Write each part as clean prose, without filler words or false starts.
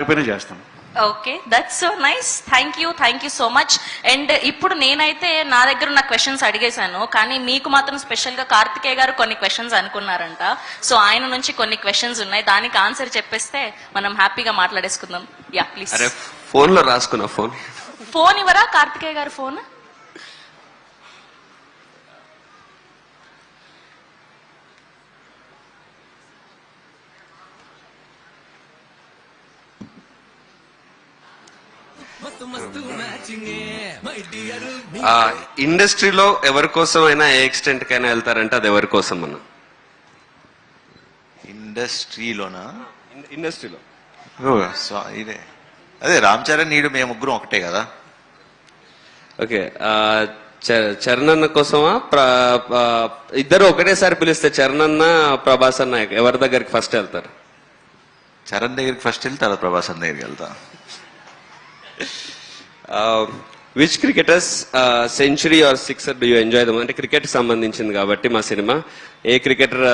Prepare చేస్తాం. Okay, that's so nice. Thank you so much. And ఇప్పుడు నేనైతే నా దగ్గర ఉన్న క్వశ్చన్స్ అడిగేశాను, కానీ మీకు మాత్రం స్పెషల్ గా కార్తికేయ గారు కొన్ని క్వశ్చన్స్ అనుకున్నారంట. సో ఆయన నుంచి కొన్ని క్వశ్చన్స్ ఉన్నాయి, దానికి ఆన్సర్ చెప్పేస్తే మనం హ్యాపీగా మాట్లాడేసుకుందాం. Yeah please. ఫోన్ లో రాసుకున్నా. ఫోన్ ఇవ్వరా కార్తికేయ గారు? ఫోన్ ఇండస్ట్రీలో ఎవరి కోసం అయినా ఏ ఎక్స్టెంట్ కైనా వెళ్తారంటే అది ఎవరి కోసం అన్న? ఇండస్ట్రీలోనా? ఇండస్ట్రీలో ఇదే అదే రామ్ చరణ్ నీడు మేము ముగ్గురం ఒకటే కదా. ఓకే, చరణ్ అన్న కోసమా? ఇద్దరు ఒకటేసారి పిలిస్తే చరణ్ అన్న ప్రభాస్ అన్న ఎవరి దగ్గరికి ఫస్ట్ వెళ్తారు? చరణ్ దగ్గరికి ఫస్ట్ వెళ్తే తర్వాత ప్రభాస్ అన్న దగ్గరికి వెళ్తా. Which cricketers century or sixer do you enjoy them? అంటే క్రికెట్ సంబంధించింది కాబట్టి మా సినిమా. ఏ క్రికెటర్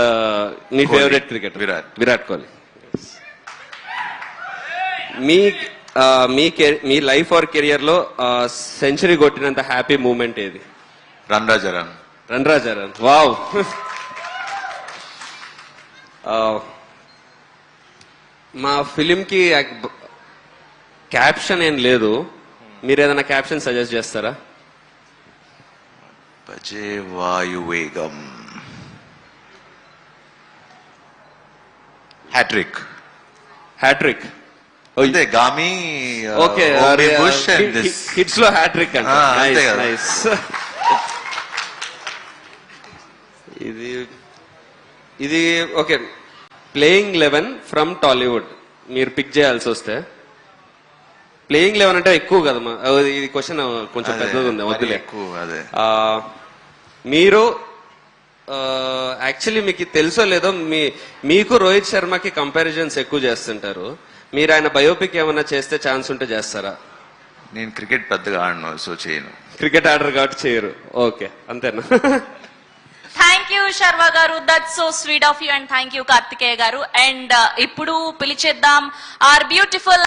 మీ ఫేవరెట్ క్రికెటర్? విరాట్ కోహ్లీ. మీ లైఫ్ ఆర్ కెరియర్ లో సెంచరీ కొట్టినంత హ్యాపీ మూమెంట్ ఏది? రన్ రాజారాన్. వావ్. మా ఫిలిం కి క్యాప్షన్ ఏం లేదు, మీరు ఏదైనా క్యాప్షన్ సజెస్ట్ చేస్తారా? భజే వాయువేగం. హ్యాట్రిక్. అంతే గామి. ఓకే, హిట్స్ లో హ్యాట్రిక్ అంటే నైస్. ఇది ఓకే. ప్లేయింగ్ 11 ఫ్రమ్ టాలీవుడ్ మీరు పిక్ చేయాల్సి వస్తే, ప్లేయింగ్ 11 అంటే ఎక్కువ కదమ్మా. ఇది క్వశ్చన్ కొంచెం పెద్దది ఉంది, వద్దులే. మీరు యాక్చువల్లీ మీకు తెలుసో లేదో, మీకు రోహిత్ శర్మకి కంపారిజన్స్ ఎక్కువ చేస్తుంటారు. మీరు ఆయన బయోపిక్ ఏమన్నా చేస్తే ఛాన్స్ ఉంటే చేస్తారా? నేను క్రికెట్ పెద్దగా ఆడను, సో చేయను. క్రికెట్ ఆడరు కాబట్టి చేయరు. ఓకే, అంతేనా? Thank you Sharva garu, that's so sweet of you. And thank you Karthikeya garu. And ఇప్పుడు పిలిచేద్దాం ఆర్ బ్యూటిఫుల్